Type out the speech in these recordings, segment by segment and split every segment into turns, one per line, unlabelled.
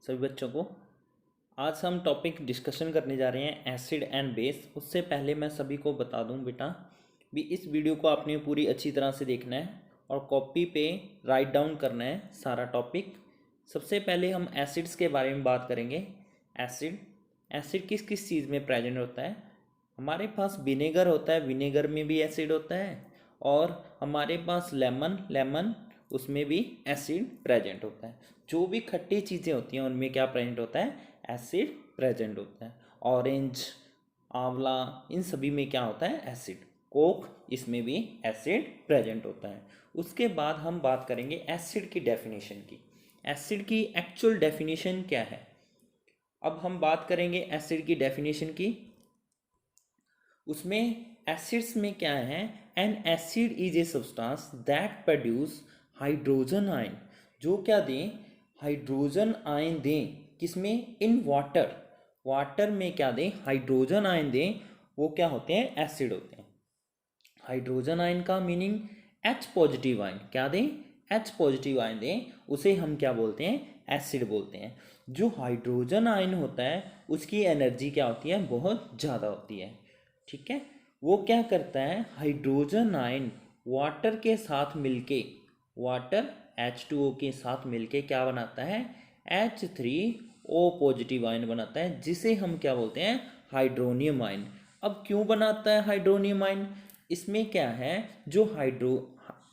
सभी बच्चों को। आज हम टॉपिक डिस्कशन करने जा रहे हैं एसिड एंड बेस। उससे पहले मैं सभी को बता दूं बेटा भी इस वीडियो को आपने पूरी अच्छी तरह से देखना है और कॉपी पे राइट डाउन करना है सारा टॉपिक। सबसे पहले हम एसिड्स के बारे में बात करेंगे। एसिड एसिड किस किस चीज़ में प्रेजेंट होता है। हमारे पास विनेगर होता है, विनेगर में भी एसिड होता है। और हमारे पास लेमन लेमन उसमें भी एसिड प्रेजेंट होता है। जो भी खट्टी चीज़ें होती हैं उनमें क्या प्रेजेंट होता है, एसिड प्रेजेंट होता है। ऑरेंज, आंवला, इन सभी में क्या होता है, एसिड। कोक, इसमें भी एसिड प्रेजेंट होता है। उसके बाद हम बात करेंगे एसिड की डेफिनेशन की। एसिड की एक्चुअल डेफिनेशन क्या है। अब हम बात करेंगे एसिड की डेफिनेशन की। उसमें एसिड्स में क्या है, N acid is a substance that produce hydrogen ion. जो क्या दें, हाइड्रोजन आयन दें। किसमें, इन वाटर। वाटर में क्या दें, हाइड्रोजन आयन दें। वो क्या होते हैं, एसिड होते हैं। हाइड्रोजन आयन का मीनिंग H पॉजिटिव आयन। क्या दें, H पॉजिटिव आयन दें, उसे हम क्या बोलते हैं, एसिड बोलते हैं। जो हाइड्रोजन आयन होता है उसकी एनर्जी क्या होती है, बहुत ज़्यादा होती है। ठीक है, वो क्या करता है, हाइड्रोजन आयन वाटर के साथ मिलके, वाटर H2O के साथ मिलके क्या बनाता है, H3O पॉजिटिव आयन बनाता है, जिसे हम क्या बोलते हैं, हाइड्रोनियम आयन। अब क्यों बनाता है हाइड्रोनियम आयन, इसमें क्या है, जो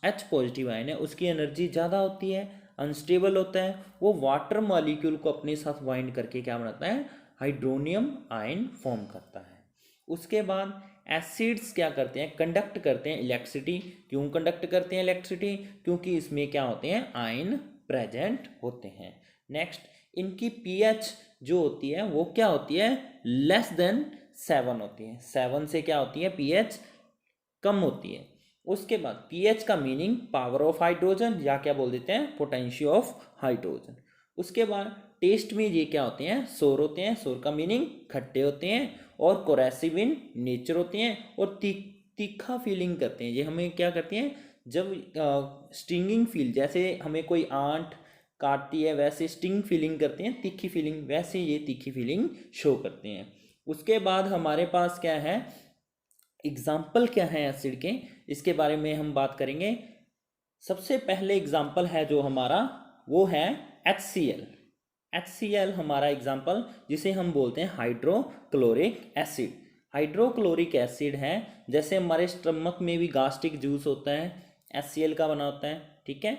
H पॉजिटिव आयन है उसकी एनर्जी ज़्यादा होती है, अनस्टेबल होता है। वो वाटर मॉलिक्यूल को अपने साथ बाइंड करके क्या बनाता है, हाइड्रोनियम आयन फॉर्म करता है। उसके बाद एसिड्स क्या करते हैं, कंडक्ट करते हैं इलेक्ट्रिसिटी। क्यों कंडक्ट करते हैं इलेक्ट्रिसिटी, क्योंकि इसमें क्या होते हैं, आयन प्रेजेंट होते हैं। नेक्स्ट, इनकी पीएच जो होती है वो क्या होती है, लेस देन 7 होती है। 7 से क्या होती है, पीएच कम होती है। उसके बाद पीएच का मीनिंग पावर ऑफ हाइड्रोजन, या क्या बोल देते हैं, पोटेंशियल ऑफ हाइड्रोजन। उसके बाद टेस्ट में ये क्या होते हैं, सोर होते हैं। सोर का मीनिंग खट्टे होते हैं और कोरेसिव इन नेचर होते हैं और तीखा फीलिंग करते हैं। ये हमें क्या करते हैं, जब स्टिंगिंग फील, जैसे हमें कोई आंट काटती है वैसे स्टिंग फीलिंग करते हैं, तीखी फीलिंग, वैसे ये तीखी फीलिंग शो करते हैं। उसके बाद हमारे पास क्या है, एग्जाम्पल क्या है एसिड के, इसके बारे में हम बात करेंगे। सबसे पहले एग्जाम्पल है जो हमारा, वो है HCl। HCl हमारा एग्जाम्पल, जिसे हम बोलते हैं हाइड्रोक्लोरिक एसिड। हाइड्रोक्लोरिक एसिड है, जैसे हमारे स्टमक में भी गास्ट्रिक जूस होता है, HCl का बना होता है। ठीक है,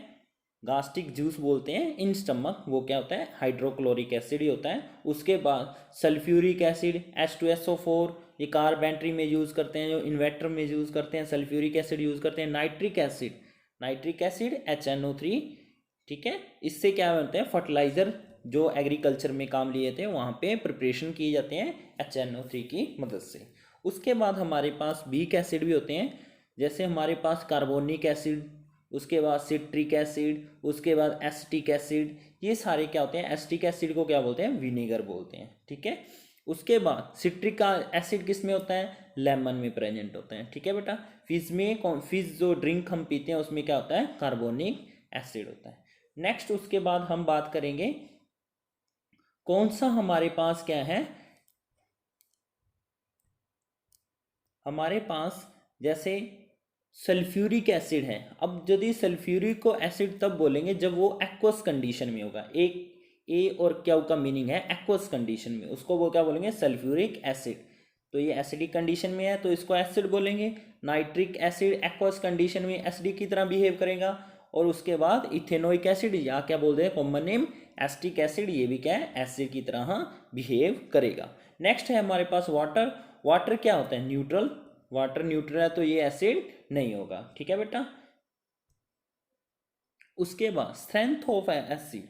गास्ट्रिक जूस बोलते हैं इन स्टमक, वो क्या होता है, हाइड्रोक्लोरिक एसिड ही होता है। उसके बाद सल्फ्यूरिक एसिड H2SO4, ये कार बैटरी में यूज़ करते हैं, जो इन्वर्टर में यूज़ करते हैं, सल्फ्यूरिक एसिड यूज़ करते हैं। Nitric acid HNO3। ठीक है, इससे क्या बनते हैं, फर्टिलाइज़र जो एग्रीकल्चर में काम लिए थे वहाँ पे प्रिपरेशन किए जाते हैं HNO3 की मदद से। उसके बाद हमारे पास वीक एसिड भी होते हैं, जैसे हमारे पास कार्बोनिक एसिड, उसके बाद सिट्रिक एसिड, उसके बाद एसिटिक एसिड। ये सारे क्या होते हैं, एसिटिक एसिड को क्या बोलते हैं, विनेगर बोलते हैं। ठीक है, उसके बाद सिट्रिक एसिड किस में होता है, लेमन में प्रेजेंट होता है। ठीक है बेटा, फिश जो ड्रिंक हम पीते हैं उसमें क्या होता है, कार्बोनिक एसिड होता है। नेक्स्ट, उसके बाद हम बात करेंगे कौन सा हमारे पास क्या है, हमारे पास जैसे सल्फ्यूरिक एसिड है। अब यदि सल्फ्यूरिक को एसिड तब बोलेंगे जब वो एक्वस कंडीशन में होगा। एक ए और क्या का मीनिंग है, एक्वस कंडीशन में, उसको वो क्या बोलेंगे, सल्फ्यूरिक एसिड। तो ये एसिडिक कंडीशन में है तो इसको एसिड बोलेंगे। नाइट्रिक एसिड एक्वस कंडीशन में एसिडिक की तरह बिहेव करेगा। और उसके बाद इथेनोइक एसिड, या क्या बोलते हैं कॉमन नेम एसिटिक एसिड, ये भी क्या है, एसिड की तरह बिहेव करेगा। नेक्स्ट है हमारे पास वाटर। वाटर क्या होता है, न्यूट्रल। वाटर न्यूट्रल है तो ये एसिड नहीं होगा। ठीक है बेटा, उसके बाद स्ट्रेंथ ऑफ एसिड।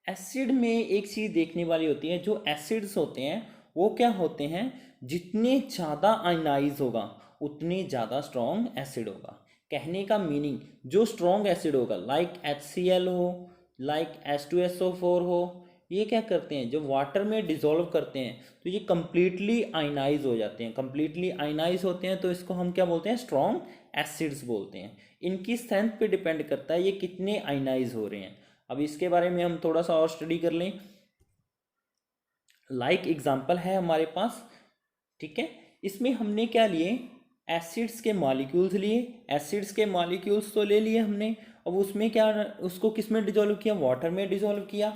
एसिड में एक चीज़ देखने वाली होती है, जो एसिड्स होते हैं वो क्या होते हैं, जितने ज़्यादा आयनाइज होगा उतने ज़्यादा स्ट्रॉन्ग एसिड होगा। कहने का मीनिंग, जो स्ट्रॉन्ग एसिड होगा लाइक HCl हो, लाइक H2SO4 हो, ये क्या करते हैं, जब वाटर में डिजोल्व करते हैं तो ये कंप्लीटली आयनाइज हो जाते हैं। कंप्लीटली आयनाइज होते हैं तो इसको हम क्या बोलते हैं, स्ट्रॉन्ग एसिड्स बोलते हैं। इनकी स्ट्रेंथ पे डिपेंड करता है ये कितने आयनाइज हो रहे हैं। अब इसके बारे में हम थोड़ा सा और स्टडी कर लें। लाइक एग्जांपल है हमारे पास, ठीक है। इसमें हमने क्या लिए, एसिड्स के मॉलिक्यूल्स लिए, एसिड्स के मॉलिक्यूल्स तो ले लिए हमने। अब उसमें क्या, उसको किस में डिजोल्व किया, वाटर में डिजोल्व किया।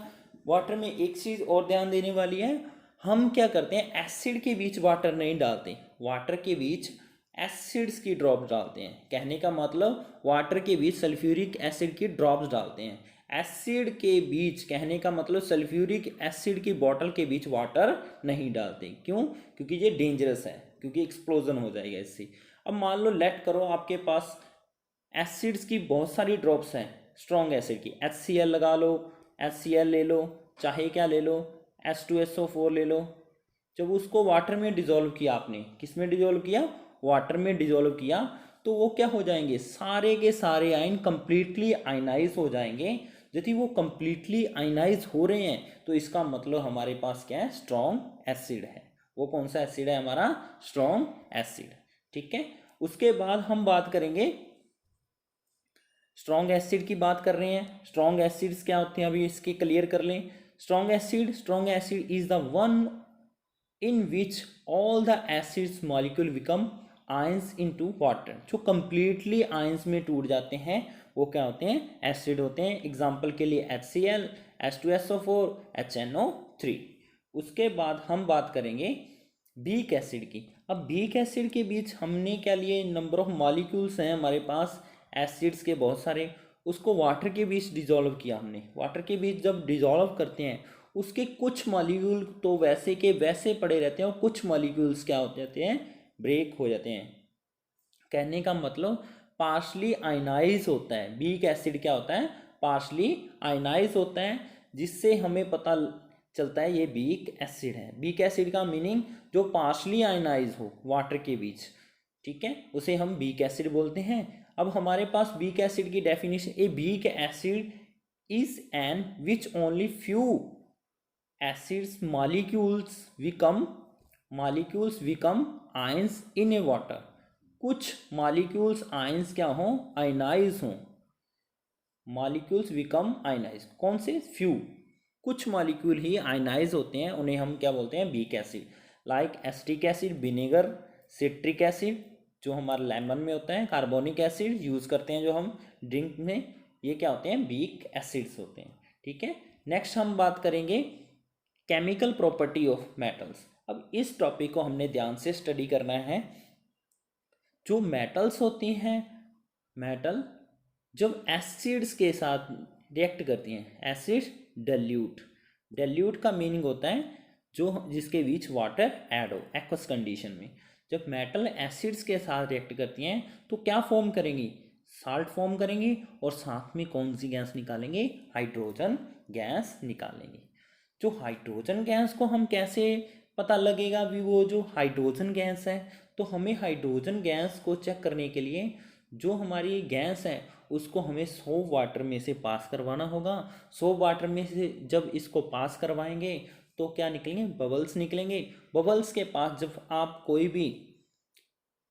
वाटर में एक चीज़ और ध्यान देने वाली है, हम क्या करते हैं, एसिड के बीच वाटर नहीं डालते, वाटर के बीच एसिड्स की ड्रॉप्स डालते हैं। कहने का मतलब वाटर के बीच सल्फ्यूरिक एसिड की ड्रॉप्स डालते हैं, एसिड के बीच, कहने का मतलब सल्फ्यूरिक एसिड की बॉटल के बीच वाटर नहीं डालते। क्यों? क्योंकि ये डेंजरस है, क्योंकि एक्सप्लोजन हो जाएगा इससे। अब मान लो लेट करो आपके पास एसिड्स की बहुत सारी ड्रॉप्स हैं, स्ट्रॉन्ग एसिड की, HCl लगा लो, HCl ले लो, चाहे क्या ले लो, H2SO4 ले लो। जब उसको वाटर में डिजोल्व किया आपने, किस में डिजोल्व किया, वाटर में डिजोल्व किया, तो वो क्या हो जाएंगे, सारे के सारे आयन कंप्लीटली आयनाइज हो जाएंगे। यदि वो कंप्लीटली आयनाइज हो रहे हैं तो इसका मतलब हमारे पास क्या है, स्ट्रॉन्ग एसिड है। वो कौन सा एसिड है, हमारा स्ट्रॉन्ग एसिड, ठीक है। उसके बाद हम बात करेंगे, स्ट्रॉन्ग एसिड की बात कर रहे हैं, स्ट्रॉन्ग एसिड्स क्या होते हैं, अभी इसके क्लियर कर लें। Strong acid is the one in which all the acids molecule become ions into water. जो कंप्लीटली आयंस में टूट जाते हैं वो क्या होते हैं, एसिड होते हैं। एग्जाम्पल के लिए HCl, H2SO4, HNO3। उसके बाद हम बात करेंगे वीक एसिड की। अब वीक एसिड के बीच हमने क्या लिए, नंबर ऑफ मॉलिक्यूल्स हैं हमारे पास एसिड्स के बहुत सारे, उसको वाटर के बीच डिजोल्व किया हमने। वाटर के बीच जब डिजोल्व करते हैं, उसके कुछ मॉलिक्यूल तो वैसे के वैसे पड़े रहते हैं और कुछ मॉलिक्यूल्स क्या हो जाते हैं, ब्रेक हो जाते हैं। कहने का मतलब पार्शली आयनाइज होता है, वीक एसिड क्या होता है, पार्शली आयनाइज होता है, जिससे हमें पता चलता है ये वीक एसिड है। वीक एसिड का मीनिंग जो पार्शली आयनाइज हो वाटर के बीच, ठीक है, उसे हम वीक एसिड बोलते हैं। अब हमारे पास वीक एसिड की definition, a weak acid is an which only few acids molecules become ions in A water. कुछ मॉलिक्यूल्स आयंस क्या हों, आयनाइज हों, मॉलिक्यूल्स बिकम आयनाइज, कौन से, फ्यू, कुछ मॉलिक्यूल ही आयनाइज होते हैं, उन्हें हम क्या बोलते हैं, weak acid. Like acetic acid, vinegar, citric acid जो हमारा लेमन में होता है, कार्बोनिक एसिड यूज़ करते हैं जो हम ड्रिंक में, ये क्या होते हैं, वीक एसिड्स होते हैं, ठीक है। नेक्स्ट हम बात करेंगे केमिकल प्रॉपर्टी ऑफ मेटल्स। अब इस टॉपिक को हमने ध्यान से स्टडी करना है। जो मेटल्स होती हैं, मेटल जब एसिड्स के साथ रिएक्ट करती हैं, एसिड डाइल्यूट, डाइल्यूट का मीनिंग होता है जो जिसके बीच वाटर ऐड हो एक्वस कंडीशन में। जब मेटल एसिड्स के साथ रिएक्ट करती हैं तो क्या फॉर्म करेंगी, साल्ट फॉर्म करेंगी, और साथ में कौन सी गैस निकालेंगे, हाइड्रोजन गैस निकालेंगे। जो हाइड्रोजन गैस को हम कैसे पता लगेगा भी वो जो हाइड्रोजन गैस है, तो हमें हाइड्रोजन गैस को चेक करने के लिए जो हमारी गैस है उसको हमें सोप वाटर में से पास करवाना होगा। सोप वाटर में से जब इसको पास करवाएंगे तो क्या निकलेंगे, बबल्स निकलेंगे। बबल्स के पास जब आप कोई भी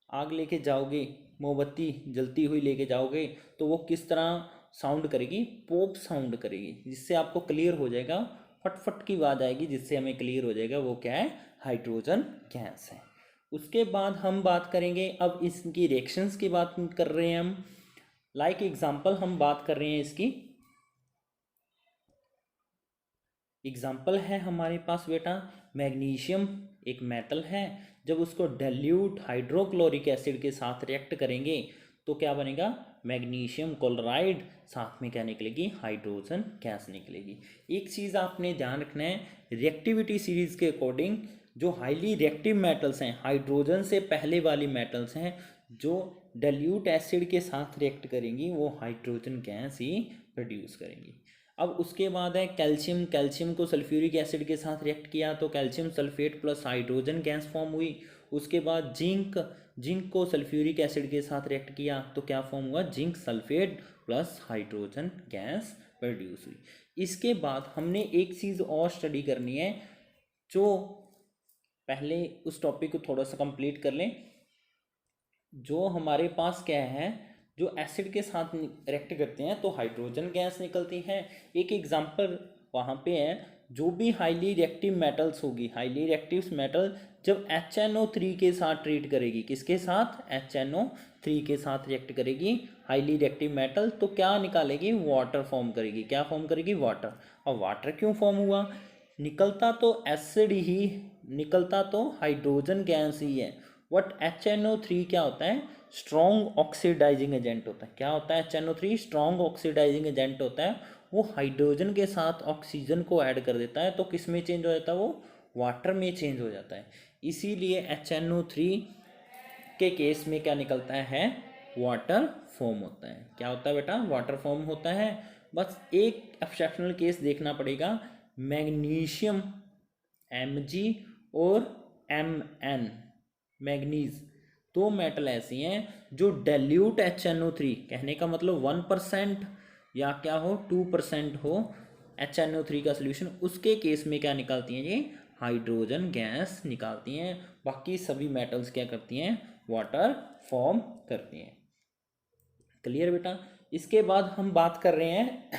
आग लेके जाओगे, मोमबत्ती जलती हुई लेके जाओगे, तो वो किस तरह साउंड करेगी, पॉप साउंड करेगी, जिससे आपको क्लियर हो जाएगा, फटफट की आवाज़ आएगी, जिससे हमें क्लियर हो जाएगा वो क्या है, हाइड्रोजन गैस है। उसके बाद हम बात करेंगे, अब इसकी रिएक्शंस की बात कर रहे हैं हम। लाइक एग्जांपल हम बात कर रहे हैं इसकी, एग्जांपल है हमारे पास बेटा मैग्नीशियम, एक मेटल है, जब उसको डाइल्यूट हाइड्रोक्लोरिक एसिड के साथ रिएक्ट करेंगे तो क्या बनेगा, मैग्नीशियम क्लोराइड, साथ में क्या निकलेगी, हाइड्रोजन गैस निकलेगी। एक चीज़ आपने ध्यान रखना है, रिएक्टिविटी सीरीज के अकॉर्डिंग जो हाईली रिएक्टिव मेटल्स हैं, हाइड्रोजन से पहले वाली मेटल्स हैं, जो डाइल्यूट एसिड के साथ रिएक्ट करेंगी वो हाइड्रोजन गैस ही प्रोड्यूस करेंगी। अब उसके बाद है कैल्शियम, कैल्शियम को सल्फ्यूरिक एसिड के साथ रिएक्ट किया तो calcium sulphate plus hydrogen gas form हुई। उसके बाद जिंक, जिंक को सल्फ्यूरिक एसिड के साथ रिएक्ट किया तो क्या फॉर्म हुआ, zinc sulphate plus hydrogen gas produce हुई। इसके बाद हमने एक चीज़ और स्टडी करनी है, जो पहले उस टॉपिक को थोड़ा सा कंप्लीट कर लें। जो हमारे पास क्या है, जो एसिड के साथ रिएक्ट करते हैं तो हाइड्रोजन गैस निकलती है। एक एग्जांपल वहाँ पे है, जो भी हाईली रिएक्टिव मेटल्स होगी, हाईली रिएक्टिव मेटल जब HNO3 के साथ ट्रीट करेगी, किसके साथ, HNO3 के साथ रिएक्ट करेगी हाईली रिएक्टिव मेटल, तो क्या निकालेगी, वाटर फॉर्म करेगी। क्या फॉर्म करेगी, वाटर। और वाटर क्यों फॉर्म हुआ, निकलता तो एसिड ही, निकलता तो हाइड्रोजन गैस ही है, बट HNO3 क्या होता है, स्ट्रॉन्ग ऑक्सीडाइजिंग एजेंट होता है। क्या होता है, HNO3 स्ट्रॉन्ग ऑक्सीडाइजिंग एजेंट होता है। वो हाइड्रोजन के साथ ऑक्सीजन को ऐड कर देता है, तो किस में चेंज हो जाता है, वो वाटर में चेंज हो जाता है। इसीलिए HNO3 के केस में क्या निकलता है, वाटर फॉर्म होता है। क्या होता है बेटा, वाटर फॉर्म होता है। बस एक एक्सेप्शनल केस देखना पड़ेगा, मैग्नीशियम Mg और Mn, मैग्नीज, दो मेटल ऐसी हैं जो डाइल्यूट HNO3, कहने का मतलब 1% या क्या हो 2% हो HNO3 का सोल्यूशन, उसके केस में क्या निकालती हैं, ये हाइड्रोजन गैस निकालती हैं। बाकी सभी मेटल्स क्या करती हैं, वाटर फॉर्म करती हैं। क्लियर बेटा। इसके बाद हम बात कर रहे हैं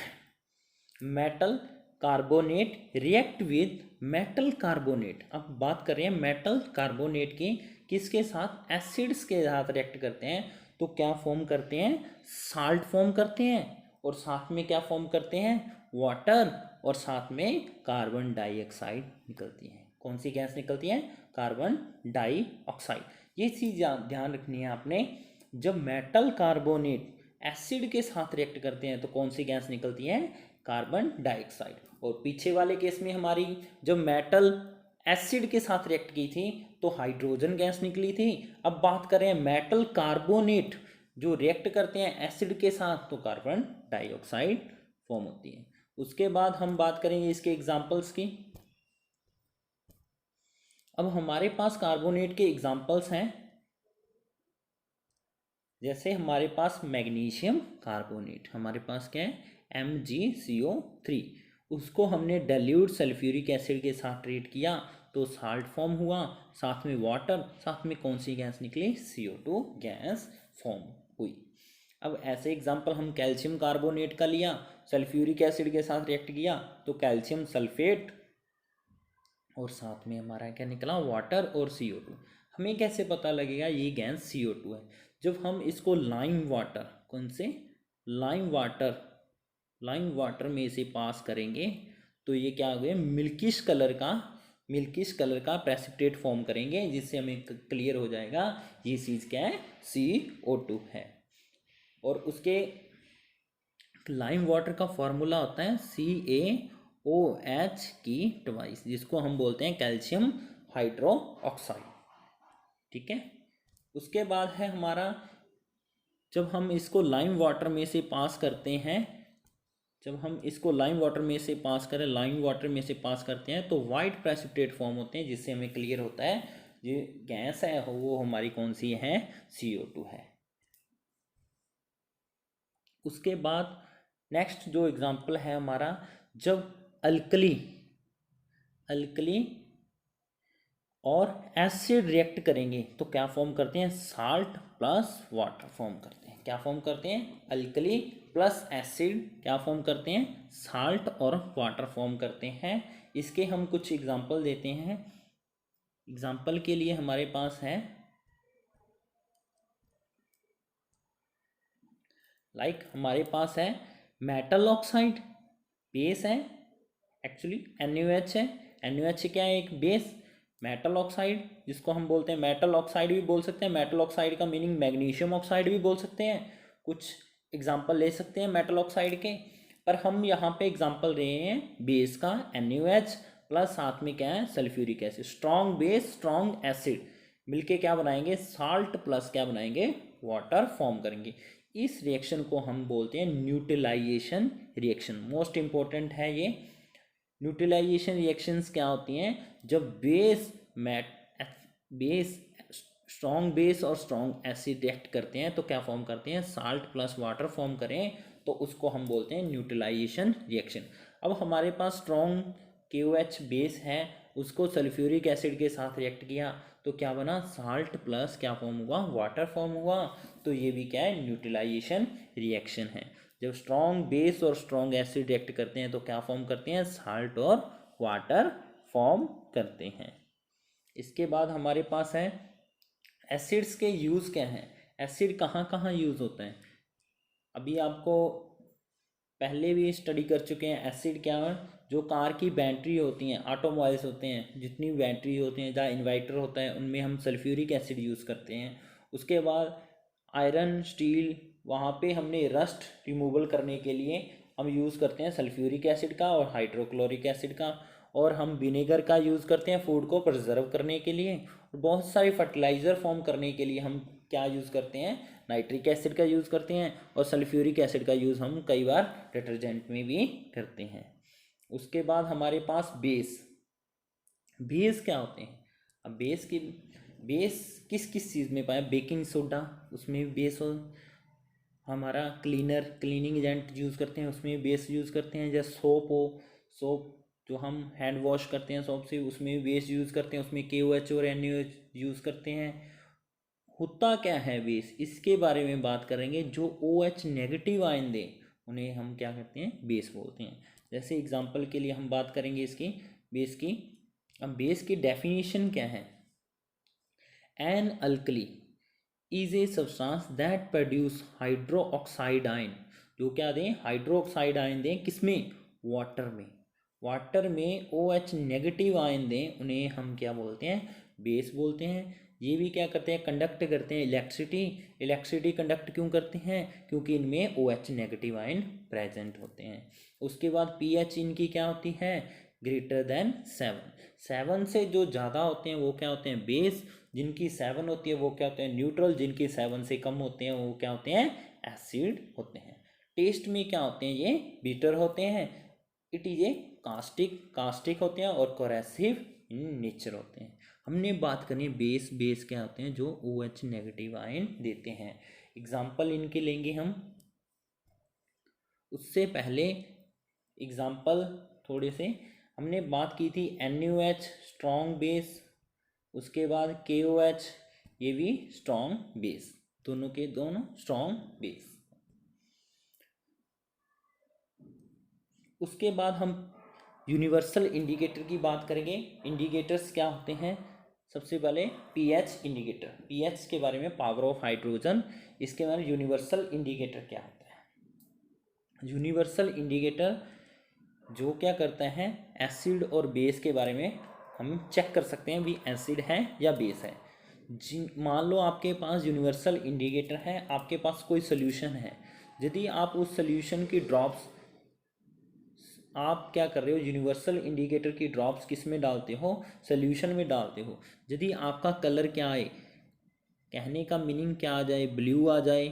metal carbonate react with metal carbonate. अब बात कर रहे हैं मेटल कार्बोनेट की, किसके साथ, एसिड्स के साथ रिएक्ट करते हैं, तो क्या फॉर्म करते हैं, साल्ट फॉर्म करते हैं, और साथ में क्या फॉर्म करते हैं, वाटर, और साथ में कार्बन डाइऑक्साइड निकलती है। कौन सी गैस निकलती है, कार्बन डाइऑक्साइड। ये चीज़ ध्यान रखनी है आपने, जब मेटल कार्बोनेट एसिड के साथ रिएक्ट करते हैं तो कौन सी गैस निकलती है, कार्बन डाइऑक्साइड। और पीछे वाले केस में हमारी जब मेटल एसिड के साथ रिएक्ट की थी तो हाइड्रोजन गैस निकली थी। अब बात करें मेटल कार्बोनेट जो रिएक्ट करते हैं एसिड के साथ, तो कार्बन डाइऑक्साइड फॉर्म होती है। उसके बाद हम बात करेंगे इसके एग्जाम्पल्स की। अब हमारे पास कार्बोनेट के एग्जाम्पल्स हैं, जैसे हमारे पास मैग्नीशियम कार्बोनेट, हमारे पास क्या है, MgCO3, उसको हमने डाइल्यूट सल्फ्यूरिक एसिड के साथ ट्रीट किया तो साल्ट फॉर्म हुआ, साथ में वाटर, साथ में कौन सी गैस निकली, CO2 गैस फॉर्म हुई। अब ऐसे एग्जांपल हम कैल्शियम कार्बोनेट का लिया, सल्फ्यूरिक एसिड के साथ रिएक्ट किया तो कैल्शियम सल्फेट, और साथ में हमारा क्या निकला, वाटर और CO2। हमें कैसे पता लगेगा ये गैस CO2 है, जब हम इसको लाइम वाटर, कौन से, लाइम वाटर में से पास करेंगे तो ये क्या हो गया, मिल्किश कलर का प्रेसिपिटेट फॉर्म करेंगे, जिससे हमें क्लियर हो जाएगा ये चीज़ क्या है, CO2 है। और उसके लाइम वाटर का फॉर्मूला होता है CaOH की ट्वाइस, जिसको हम बोलते हैं कैल्शियम हाइड्रोक्साइड। ठीक है। उसके बाद है हमारा, जब हम इसको लाइम वाटर में से पास करते हैं, जब हम इसको लाइम वाटर में से पास करें, लाइम वाटर में से पास करते हैं तो वाइट प्रेसिपिटेट फॉर्म होते हैं, जिससे हमें क्लियर होता है ये गैस है वो हमारी कौन सी है, CO2 है। उसके बाद नेक्स्ट जो एग्जांपल है हमारा, जब अल्कली और एसिड रिएक्ट करेंगे तो क्या फॉर्म करते हैं, साल्ट प्लस वाटर फॉर्म करते हैं। क्या फॉर्म करते हैं, अल्कली प्लस एसिड क्या फॉर्म करते हैं, साल्ट और वाटर फॉर्म करते हैं। इसके हम कुछ एग्जांपल देते हैं। एग्जांपल के लिए हमारे पास है हमारे पास है मेटल ऑक्साइड, बेस है, एक्चुअली NaOH है, NaOH क्या है, एक बेस। मेटल ऑक्साइड जिसको हम बोलते हैं मेटल ऑक्साइड भी बोल सकते हैं, मेटल ऑक्साइड का मीनिंग मैग्नीशियम ऑक्साइड भी बोल सकते हैं, कुछ एग्जांपल ले सकते हैं मेटल ऑक्साइड के, पर हम यहाँ पे एग्जांपल रहे हैं बेस का NaOH प्लस साथ में क्या है, sulphuric acid. Strong base strong acid मिलके क्या बनाएंगे, साल्ट प्लस क्या बनाएंगे, वाटर फॉर्म करेंगे। इस रिएक्शन को हम बोलते हैं न्यूट्रलाइजेशन रिएक्शन। मोस्ट इंपॉर्टेंट है ये। न्यूट्रलाइजेशन रिएक्शंस क्या होती हैं, जब बेस स्ट्रॉन्ग बेस और स्ट्रॉन्ग एसिड रिएक्ट करते हैं तो क्या फॉर्म करते हैं, साल्ट प्लस वाटर फॉर्म करें तो उसको हम बोलते हैं न्यूट्रलाइजेशन रिएक्शन। अब हमारे पास स्ट्रॉन्ग KOH बेस है, उसको सल्फ्यूरिक एसिड के साथ रिएक्ट किया तो क्या बना, साल्ट प्लस क्या फॉर्म हुआ, वाटर फॉर्म हुआ। तो ये भी क्या है, न्यूट्रलाइजेशन रिएक्शन है। जब स्ट्रॉन्ग बेस और स्ट्रॉन्ग एसिड रिएक्ट करते हैं तो क्या फॉर्म करते हैं, साल्ट और वाटर फॉर्म करते हैं। इसके बाद हमारे पास है एसिड्स के यूज़ क्या हैं, एसिड कहाँ कहाँ यूज़ होते हैं। अभी आपको पहले भी स्टडी कर चुके हैं एसिड क्या है। जो कार की बैटरी होती हैं, ऑटोमोबाइल्स होते हैं, जितनी बैटरी होती हैं, जहाँ इन्वर्टर होता है, उनमें हम सल्फ्यूरिक एसिड यूज़ करते हैं। उसके बाद आयरन स्टील, वहाँ पे हमने रस्ट रिमूवल करने के लिए हम यूज़ करते हैं सल्फ्यूरिक एसिड का और हाइड्रोक्लोरिक एसिड का। और हम विनेगर का यूज़ करते हैं फूड को प्रिजर्व करने के लिए। और बहुत सारे फर्टिलाइज़र फॉर्म करने के लिए हम क्या यूज़ करते हैं, नाइट्रिक एसिड का यूज़ करते हैं। और सल्फ्यूरिक एसिड का यूज़ हम कई बार डिटर्जेंट में भी करते हैं। उसके बाद हमारे पास बेस, बेस क्या होते हैं। अब बेस किस किस चीज़ में पाए, बेकिंग सोडा उसमें भी बेस हो, हमारा क्लीनिंग एजेंट यूज़ करते हैं उसमें भी बेस यूज़ करते हैं। जैसे सोप हो, सोप जो हम हैंड वॉश करते हैं सोप से, उसमें भी बेस यूज़ करते हैं, उसमें KOH और NaOH यूज़ करते हैं। होता क्या है बेस, इसके बारे में बात करेंगे। जो OH नेगेटिव आयन दें उन्हें हम क्या कहते हैं, बेस बोलते हैं। जैसे एग्जांपल के लिए हम बात करेंगे इसकी बेस की। अब बेस की डेफिनेशन क्या है, an alkali is a substance that produce hydroxide ion. जो क्या दें, हाइड्रोक्साइड आयन दें, किसमें, वाटर में। वाटर में OH नेगेटिव आयन दें, उन्हें हम क्या बोलते हैं, बेस बोलते हैं। ये भी क्या करते हैं, कंडक्ट करते हैं इलेक्ट्रिसिटी। इलेक्ट्रिसिटी कंडक्ट क्यों करते हैं, क्योंकि इनमें OH नेगेटिव आयन प्रेजेंट होते हैं। उसके बाद pH इनकी क्या होती है, ग्रेटर देन 7 से जो ज़्यादा होते हैं वो क्या होते हैं, बेस। जिनकी 7 होती है वो क्या होते हैं, न्यूट्रल। जिनकी 7 से कम होते हैं वो क्या होते हैं, एसिड होते हैं। टेस्ट में क्या होते हैं, ये बीटर होते हैं। इट इज ए कास्टिक होते हैं और कोरेसिव इन नेचर होते हैं। हमने बात करनी है बेस क्या होते हैं, जो OH नेगेटिव आयन देते हैं। एग्जाम्पल इनके लेंगे हम। उससे पहले एग्जाम्पल थोड़े से हमने बात की थी, NaOH स्ट्रॉन्ग बेस, उसके बाद KOH ये भी स्ट्रॉन्ग बेस, दोनों के दोनों स्ट्रॉन्ग बेस। उसके बाद हम यूनिवर्सल इंडिकेटर की बात करेंगे। इंडिकेटर्स क्या होते हैं, सबसे पहले pH इंडिकेटर, pH के बारे में, पावर ऑफ हाइड्रोजन, इसके बारे में यूनिवर्सल इंडिकेटर क्या होता है। यूनिवर्सल इंडिकेटर जो क्या करता है, एसिड और बेस के बारे में हम चेक कर सकते हैं भी एसिड है या बेस है। मान लो आपके पास यूनिवर्सल इंडिकेटर है, आपके पास कोई सोल्यूशन है। यदि आप उस सोल्यूशन की ड्रॉप्स, आप क्या कर रहे हो, यूनिवर्सल इंडिकेटर की ड्रॉप्स किस में डालते हो, सोल्यूशन में डालते हो। यदि आपका कलर क्या आए, कहने का मीनिंग क्या आ जाए, ब्लू आ जाए,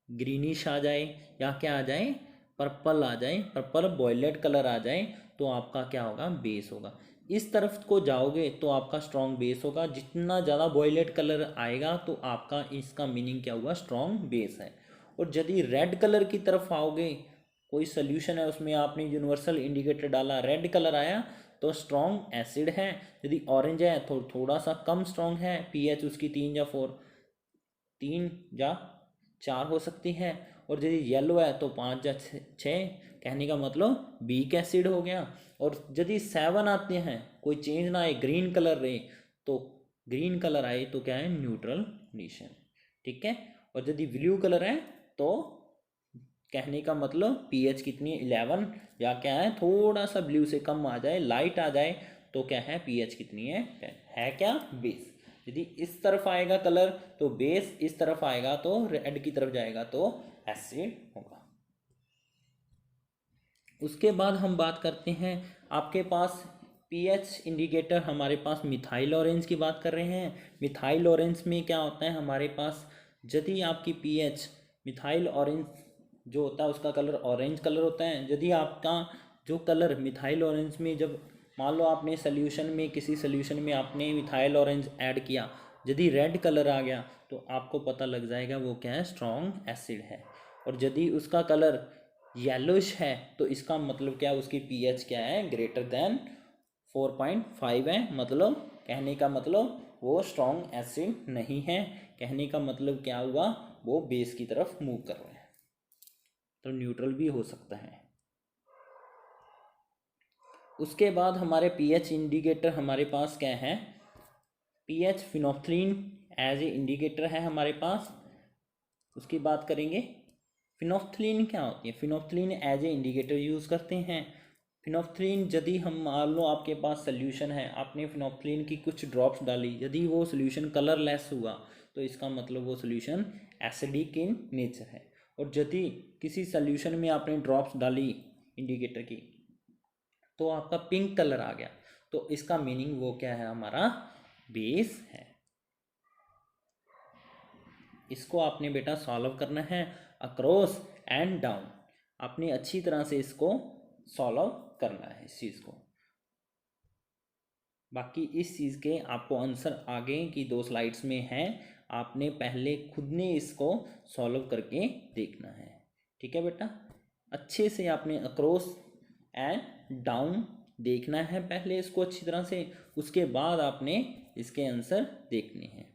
ग्रीनिश आ जाए, या क्या आ जाए, पर्पल आ जाए, पर्पल वॉयलेट कलर आ जाए, तो आपका क्या होगा, बेस होगा। इस तरफ को जाओगे तो आपका स्ट्रॉन्ग बेस होगा। जितना ज़्यादा वॉयलेट कलर आएगा तो आपका इसका मीनिंग क्या हुआ, स्ट्रॉन्ग बेस है। और यदि रेड कलर की तरफ आओगे, कोई सोल्यूशन है उसमें आपने यूनिवर्सल इंडिकेटर डाला, रेड कलर आया तो स्ट्रॉन्ग एसिड है। यदि ऑरेंज है तो थोड़ा सा कम स्ट्रॉन्ग है, pH उसकी 3 या 4 हो सकती है। और यदि येलो है तो 5 या 6, कहने का मतलब वीक एसिड हो गया। और यदि 7 आते हैं, कोई चेंज ना आए, ग्रीन कलर रहे, तो ग्रीन कलर आए तो क्या है, न्यूट्रल कंडीशन, ठीक है। और यदि ब्लू कलर है तो कहने का मतलब pH कितनी है, 11, या क्या है, थोड़ा सा ब्लू से कम आ जाए, लाइट आ जाए, तो क्या है, pH कितनी है क्या, बेस। यदि इस तरफ आएगा कलर तो बेस, इस तरफ आएगा तो रेड की तरफ जाएगा तो एसिड होगा। उसके बाद हम बात करते हैं, आपके पास pH इंडिकेटर, हमारे पास मिथाइल ऑरेंज की बात कर रहे हैं। मिथाइल ऑरेंज में क्या होता है हमारे पास, यदि आपकी pH, मिथाइल ऑरेंज जो होता है उसका कलर ऑरेंज कलर होता है। यदि आपका जो कलर मिथाइल ऑरेंज में, जब मान लो आपने सोल्यूशन में, किसी सोल्यूशन में आपने मिथाइल ऑरेंज ऐड किया, यदि रेड कलर आ गया तो आपको पता लग जाएगा वो क्या है, स्ट्रॉन्ग एसिड है। और यदि उसका कलर येलोइश है तो इसका मतलब क्या है, उसकी pH क्या है, ग्रेटर देन 4.5 है। मतलब कहने का मतलब वो स्ट्रॉन्ग एसिड नहीं है। कहने का मतलब क्या हुआ, वो बेस की तरफ मूव कर रहे हैं, तो न्यूट्रल भी हो सकता है। उसके बाद हमारे पीएच इंडिकेटर हमारे पास क्या है, pH phenolphthalein as a indicator है हमारे पास। उसकी बात करेंगे फिनोल्फथालीन क्या होती है। Phenolphthalein as a indicator use करते हैं। फिनोल्फथालीन यदि हम मान लो आपके पास सोल्यूशन है, आपने फिनोल्फथालीन की कुछ ड्रॉप्स डाली, यदि वो सोल्यूशन कलरलेस हुआ तो इसका मतलब वो सोल्यूशन एसिडिक इन नेचर है। और यदि किसी सोल्यूशन में आपने ड्रॉप्स डाली इंडिकेटर की तो आपका पिंक कलर आ गया, तो इसका मीनिंग वो क्या है, हमारा बेस है। इसको आपने बेटा सॉल्व करना है अक्रॉस एंड डाउन। आपने अच्छी तरह से इसको सॉल्व करना है इस चीज़ को। बाकी इस चीज़ के आपको आंसर आगे की 2 स्लाइड्स में हैं, आपने पहले खुद ने इसको सॉल्व करके देखना है। ठीक है बेटा, अच्छे से आपने अक्रॉस एंड डाउन देखना है पहले इसको अच्छी तरह से, उसके बाद आपने इसके आंसर देखने हैं।